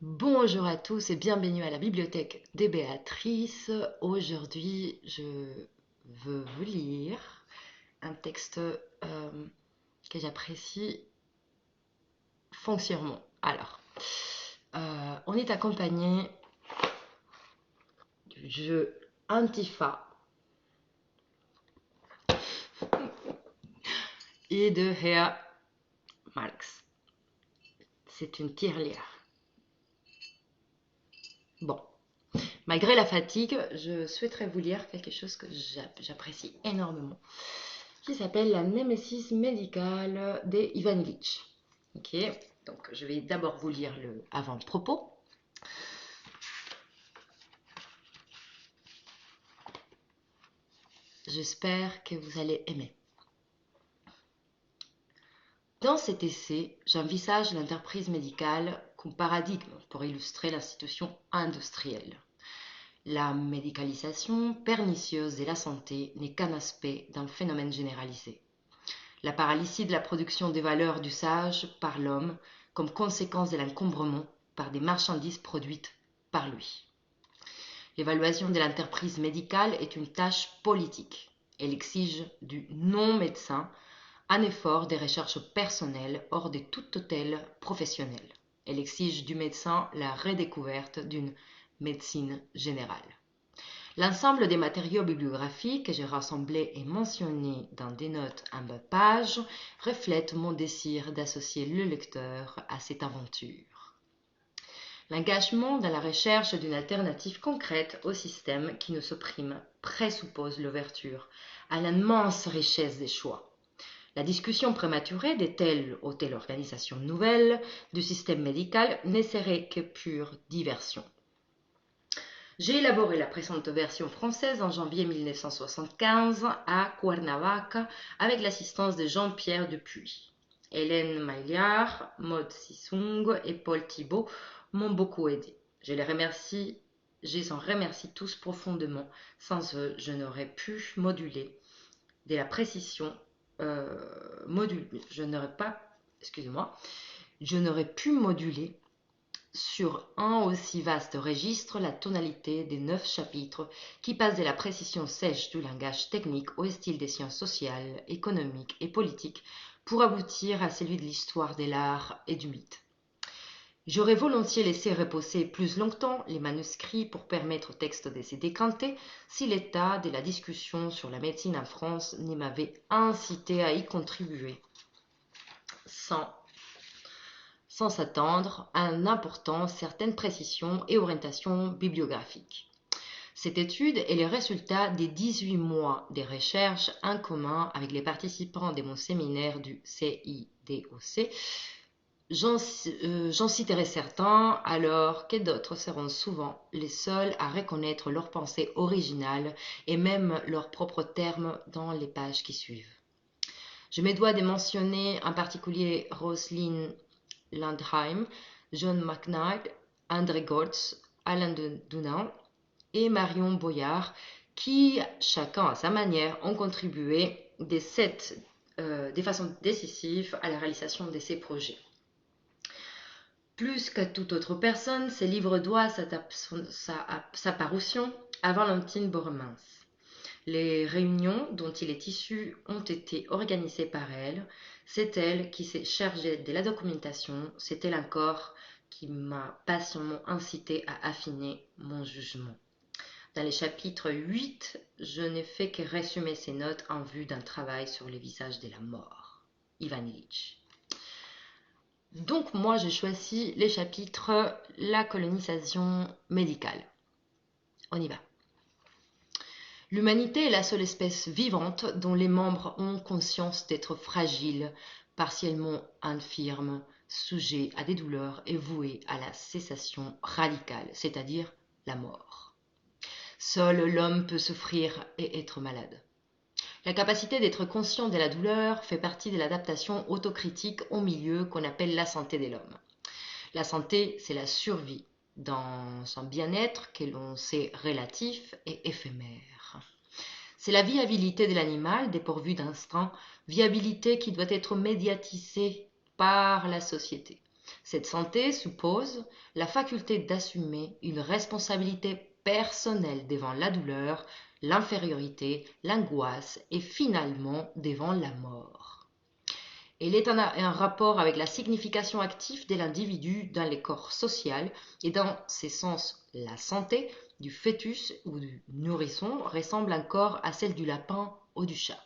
Bonjour à tous et bienvenue à la bibliothèque de Béatrice. Aujourd'hui, je veux vous lire un texte que j'apprécie foncièrement. Alors, on est accompagné du jeu Antifa et de Herr Marx. C'est une tirelire. Bon, malgré la fatigue, je souhaiterais vous lire quelque chose que j'apprécie énormément, qui s'appelle La Némésis médicale des Ivan Illich. Ok, donc je vais d'abord vous lire le avant-propos. J'espère que vous allez aimer. Dans cet essai, j'envisage l'entreprise médicale comme paradigme pour illustrer l'institution industrielle. La médicalisation pernicieuse de la santé n'est qu'un aspect d'un phénomène généralisé. La paralysie de la production des valeurs d'usage par l'homme comme conséquence de l'encombrement par des marchandises produites par lui. L'évaluation de l'entreprise médicale est une tâche politique. Elle exige du non-médecin un effort de recherche personnelle hors de toute tutelle professionnelle. Elle exige du médecin la redécouverte d'une médecine générale. L'ensemble des matériaux bibliographiques que j'ai rassemblés et mentionnés dans des notes en bas de page reflète mon désir d'associer le lecteur à cette aventure. L'engagement dans la recherche d'une alternative concrète au système qui nous opprime présuppose l'ouverture à l'immense richesse des choix. La discussion prématurée de telle ou telle organisation nouvelle du système médical ne serait que pure diversion. J'ai élaboré la présente version française en janvier 1975 à Cuernavaca avec l'assistance de Jean-Pierre Dupuis. Hélène Maillard, Maud Sissung et Paul Thibault m'ont beaucoup aidé. Je les en remercie tous profondément. Sans eux, je n'aurais pu moduler de la précision je n'aurais pu moduler sur un aussi vaste registre la tonalité des 9 chapitres qui passent de la précision sèche du langage technique au style des sciences sociales, économiques et politiques pour aboutir à celui de l'histoire de l'art et du mythe. J'aurais volontiers laissé reposer plus longtemps les manuscrits pour permettre au texte de se décanter si l'état de la discussion sur la médecine en France ne m'avait incité à y contribuer sans s'attendre à un important certaines précisions et orientations bibliographiques. Cette étude est le résultat des 18 mois de recherche en commun avec les participants de mon séminaire du CIDOC. J'en citerai certains alors que d'autres seront souvent les seuls à reconnaître leur pensée originale et même leurs propres termes dans les pages qui suivent. Je me dois de mentionner en particulier Roselyne Landheim, John McKnight, André Goltz, Alain Dunant et Marion Boyard qui, chacun à sa manière, ont contribué de façon décisive à la réalisation de ces projets. Plus qu'à toute autre personne, ce livre doit sa parution à Valentine Bormans. Les réunions dont il est issu ont été organisées par elle. C'est elle qui s'est chargée de la documentation. C'est elle encore qui m'a passionnément incité à affiner mon jugement. Dans le chapitre 8, je n'ai fait que résumer ces notes en vue d'un travail sur les visages de la mort. Ivan Illich. Donc moi j'ai choisi les chapitres La colonisation médicale. On y va. L'humanité est la seule espèce vivante dont les membres ont conscience d'être fragiles, partiellement infirmes, sujets à des douleurs et voués à la cessation radicale, c'est-à-dire la mort. Seul l'homme peut souffrir et être malade. La capacité d'être conscient de la douleur fait partie de l'adaptation autocritique au milieu qu'on appelle la santé de l'homme. La santé, c'est la survie dans un bien-être que l'on sait relatif et éphémère. C'est la viabilité de l'animal dépourvu d'instinct, viabilité qui doit être médiatisée par la société. Cette santé suppose la faculté d'assumer une responsabilité personnelle devant la douleur, l'infériorité, l'angoisse et finalement devant la mort. Elle est un rapport avec la signification active de l'individu dans les corps social et dans ces sens, la santé du fœtus ou du nourrisson ressemble encore à celle du lapin ou du chat.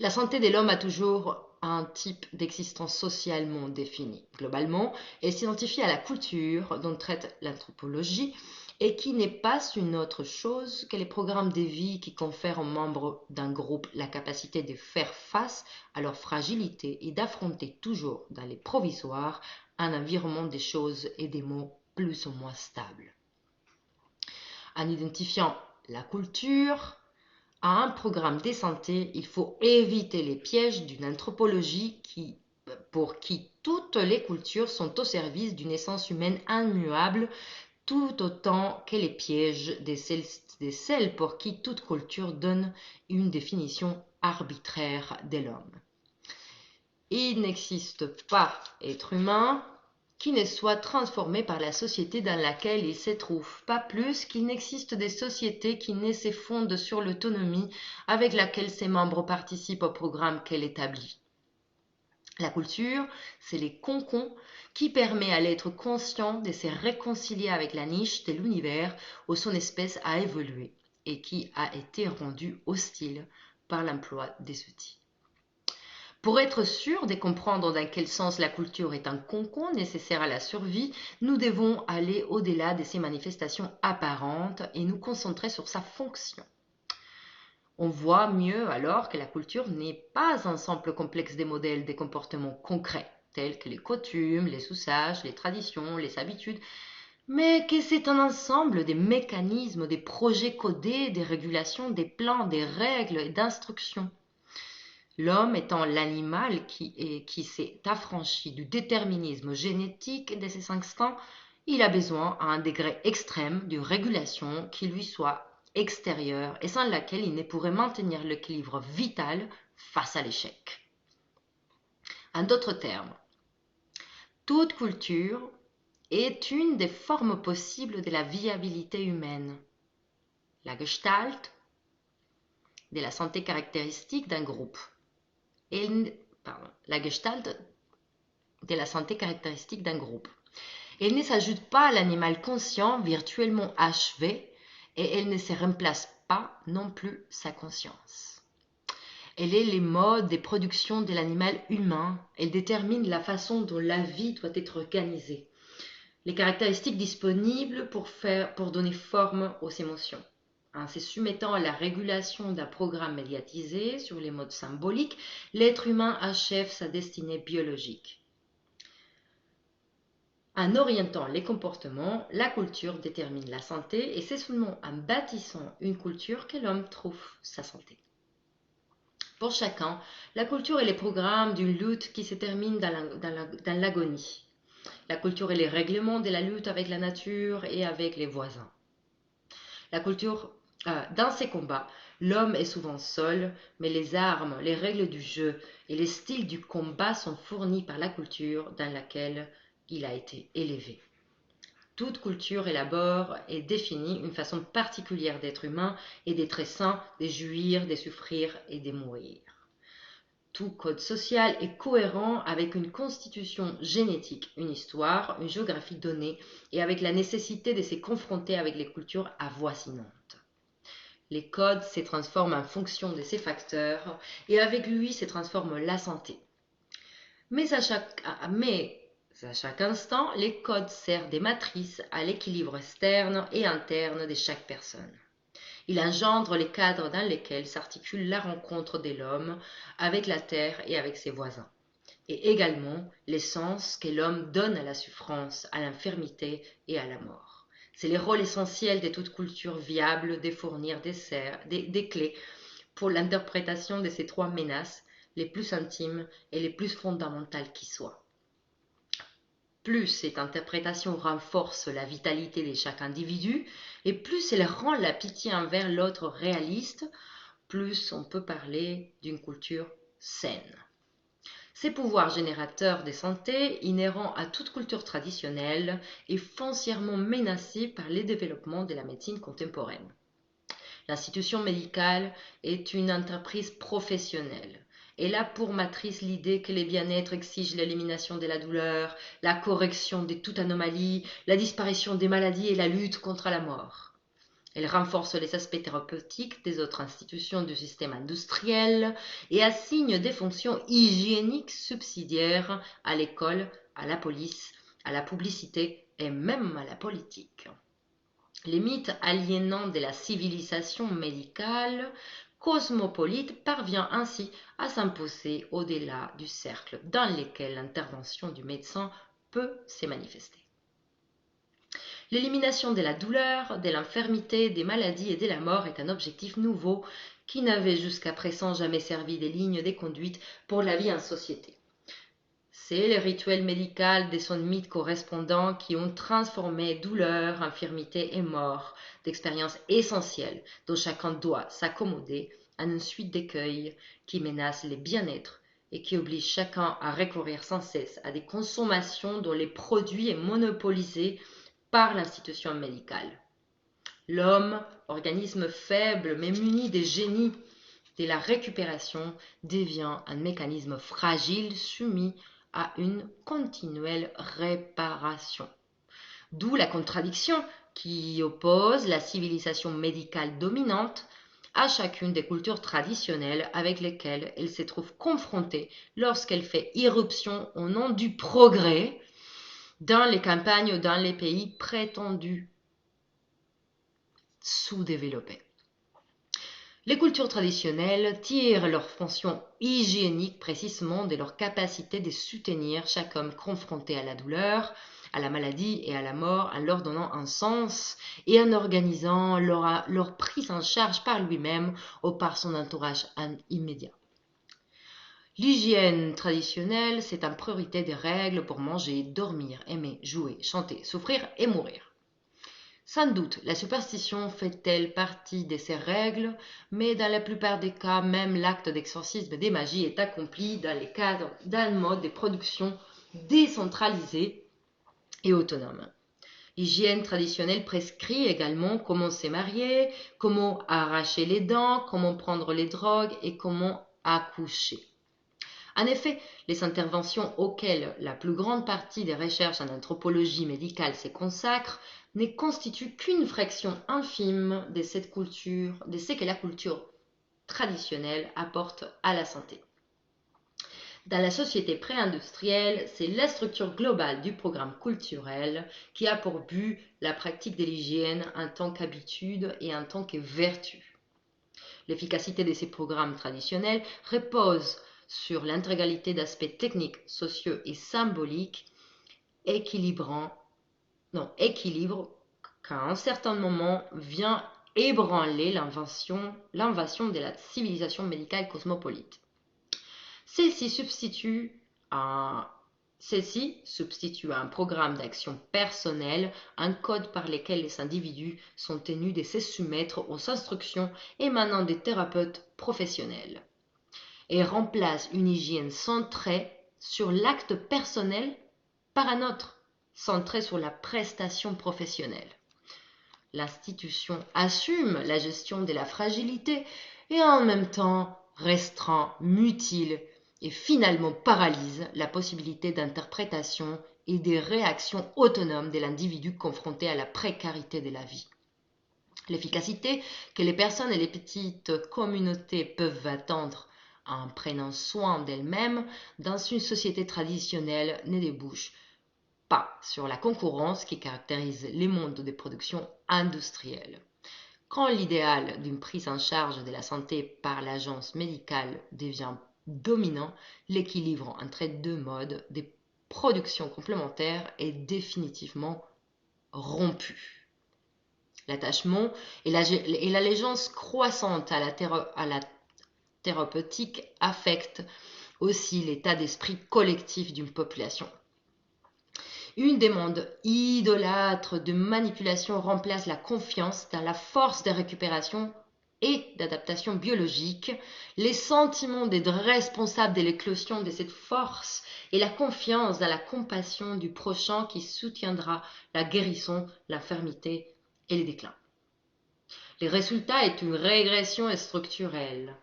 La santé de l'homme a toujours un type d'existence socialement défini. Globalement, elle s'identifie à la culture dont traite l'anthropologie et qui n'est pas une autre chose que les programmes de vie qui confèrent aux membres d'un groupe la capacité de faire face à leur fragilité et d'affronter toujours dans les provisoires un environnement des choses et des mots plus ou moins stables. En identifiant la culture à un programme de santé, il faut éviter les pièges d'une anthropologie pour qui toutes les cultures sont au service d'une essence humaine immuable, tout autant que les pièges de celles pour qui toute culture donne une définition arbitraire de l'homme. Il n'existe pas être humain qui ne soit transformé par la société dans laquelle il se trouve, pas plus qu'il n'existe des sociétés qui ne se fondent sur l'autonomie avec laquelle ses membres participent au programme qu'elle établit. La culture, c'est les concons qui permet à l'être conscient de se réconcilier avec la niche de l'univers où son espèce a évolué et qui a été rendue hostile par l'emploi des outils. Pour être sûr de comprendre dans quel sens la culture est un concon nécessaire à la survie, nous devons aller au-delà de ses manifestations apparentes et nous concentrer sur sa fonction. On voit mieux alors que la culture n'est pas un simple complexe des modèles des comportements concrets, tels que les coutumes, les usages, les traditions, les habitudes, mais que c'est un ensemble des mécanismes, des projets codés, des régulations, des plans, des règles et d'instructions. L'homme étant l'animal qui s'est affranchi du déterminisme génétique de ses instincts, il a besoin à un degré extrême de régulation qui lui soit extérieure et sans laquelle il ne pourrait maintenir l'équilibre vital face à l'échec. En d'autres termes, toute culture est une des formes possibles de la viabilité humaine. La gestalt de la santé caractéristique d'un groupe. La gestalt de la santé caractéristique d'un groupe. Elle ne s'ajoute pas à l'animal conscient virtuellement achevé et elle ne se remplace pas non plus sa conscience. Elle est les modes de production de l'animal humain. Elle détermine la façon dont la vie doit être organisée. Les caractéristiques disponibles pour donner forme aux émotions. En se soumettant à la régulation d'un programme médiatisé sur les modes symboliques, l'être humain achève sa destinée biologique. En orientant les comportements, la culture détermine la santé et c'est seulement en bâtissant une culture que l'homme trouve sa santé. Pour chacun, la culture est les programmes d'une lutte qui se termine dans l'agonie. La culture est les règlements de la lutte avec la nature et avec les voisins. La culture, dans ces combats, l'homme est souvent seul, mais les armes, les règles du jeu et les styles du combat sont fournis par la culture dans laquelle il a été élevé. Toute culture élabore et définit une façon particulière d'être humain et d'être sain, de jouir, de souffrir et de mourir. Tout code social est cohérent avec une constitution génétique, une histoire, une géographie donnée et avec la nécessité de se confronter avec les cultures avoisinantes. Les codes se transforment en fonction de ces facteurs et avec lui se transforme la santé. Mais à chaque instant, les codes servent des matrices à l'équilibre externe et interne de chaque personne. Il engendre les cadres dans lesquels s'articule la rencontre de l'homme avec la terre et avec ses voisins, et également les sens que l'homme donne à la souffrance, à l'infirmité et à la mort. C'est le rôle essentiel de toute culture viable de fournir des clés pour l'interprétation de ces trois menaces, les plus intimes et les plus fondamentales qui soient. Plus cette interprétation renforce la vitalité de chaque individu, et plus elle rend la pitié envers l'autre réaliste, plus on peut parler d'une culture saine. Ces pouvoirs générateurs des santé, inhérents à toute culture traditionnelle, est foncièrement menacé par les développements de la médecine contemporaine. L'institution médicale est une entreprise professionnelle. Elle a pour matrice l'idée que le bien-être exige l'élimination de la douleur, la correction de toute anomalie, la disparition des maladies et la lutte contre la mort. Elle renforce les aspects thérapeutiques des autres institutions du système industriel et assigne des fonctions hygiéniques subsidiaires à l'école, à la police, à la publicité et même à la politique. Les mythes aliénants de la civilisation médicale cosmopolite parvient ainsi à s'imposer au-delà du cercle dans lequel l'intervention du médecin peut se manifester. L'élimination de la douleur, de l'infirmité, des maladies et de la mort est un objectif nouveau qui n'avait jusqu'à présent jamais servi de ligne de conduite pour la vie en société. C'est le rituel médical de son mythe correspondant qui ont transformé douleur, infirmité et mort d'expériences essentielles dont chacun doit s'accommoder en une suite d'écueils qui menacent le bien-être et qui obligent chacun à recourir sans cesse à des consommations dont les produits sont monopolisés par l'institution médicale. L'homme, organisme faible mais muni des génies de la récupération, devient un mécanisme fragile soumis à une continuelle réparation. D'où la contradiction qui oppose la civilisation médicale dominante à chacune des cultures traditionnelles avec lesquelles elle se trouve confrontée lorsqu'elle fait irruption au nom du progrès dans les campagnes ou dans les pays prétendus sous-développés. Les cultures traditionnelles tirent leur fonction hygiénique précisément de leur capacité de soutenir chaque homme confronté à la douleur, à la maladie et à la mort en leur donnant un sens et en organisant leur prise en charge par lui-même ou par son entourage immédiat. L'hygiène traditionnelle, c'est en priorité des règles pour manger, dormir, aimer, jouer, chanter, souffrir et mourir. Sans doute, la superstition fait-elle partie de ces règles, mais dans la plupart des cas, même l'acte d'exorcisme des magies est accompli dans le cadre d'un mode de production décentralisé et autonome. L'hygiène traditionnelle prescrit également comment se marier, comment arracher les dents, comment prendre les drogues et comment accoucher. En effet, les interventions auxquelles la plus grande partie des recherches en anthropologie médicale se consacrent ne constituent qu'une fraction infime de cette culture, de ce que la culture traditionnelle apporte à la santé. Dans la société pré-industrielle, c'est la structure globale du programme culturel qui a pour but la pratique de l'hygiène en tant qu'habitude et en tant que vertu. L'efficacité de ces programmes traditionnels repose sur l'intégralité d'aspects techniques, sociaux et symboliques équilibre qu'à un certain moment vient ébranler l'invasion de la civilisation médicale cosmopolite. Celle-ci substitue à un programme d'action personnelle, un code par lequel les individus sont tenus de se soumettre aux instructions émanant des thérapeutes professionnels et remplace une hygiène centrée sur l'acte personnel par un autre, centré sur la prestation professionnelle. L'institution assume la gestion de la fragilité et en même temps restreint, mutile et finalement paralyse la possibilité d'interprétation et des réactions autonomes de l'individu confronté à la précarité de la vie. L'efficacité que les personnes et les petites communautés peuvent attendre en prenant soin d'elles-mêmes dans une société traditionnelle ne débouche pas sur la concurrence qui caractérise les mondes de production industrielle. Quand l'idéal d'une prise en charge de la santé par l'agence médicale devient dominant, l'équilibre entre deux modes de production complémentaires est définitivement rompu. L'attachement et l'allégeance croissante à la thérapeutique affectent aussi l'état d'esprit collectif d'une population. Une demande idolâtre de manipulation remplace la confiance dans la force de récupération et d'adaptation biologique, les sentiments d'être responsable de l'éclosion de cette force et la confiance dans la compassion du prochain qui soutiendra la guérison, l'infirmité et le déclin. Le résultat est une régression structurelle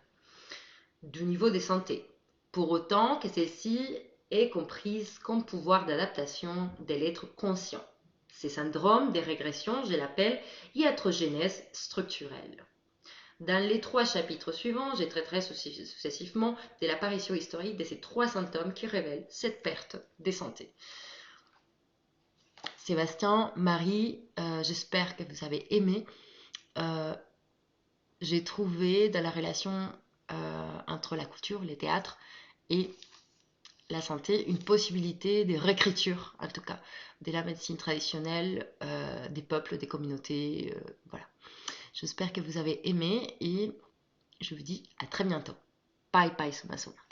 du niveau de santé, pour autant que celle-ci est comprise comme pouvoir d'adaptation de l'être conscient. Ces syndromes de régression, je l'appelle iatrogénèse structurelle. Dans les 3 chapitres suivants, je traiterai successivement de l'apparition historique de ces 3 symptômes qui révèlent cette perte de santé. Sébastien, Marie, j'espère que vous avez aimé. J'ai trouvé dans la relation entre la culture, les théâtres et la santé une possibilité de réécriture, en tout cas, de la médecine traditionnelle, des peuples, des communautés. Voilà. J'espère que vous avez aimé et je vous dis à très bientôt. Bye bye, Suma Suma.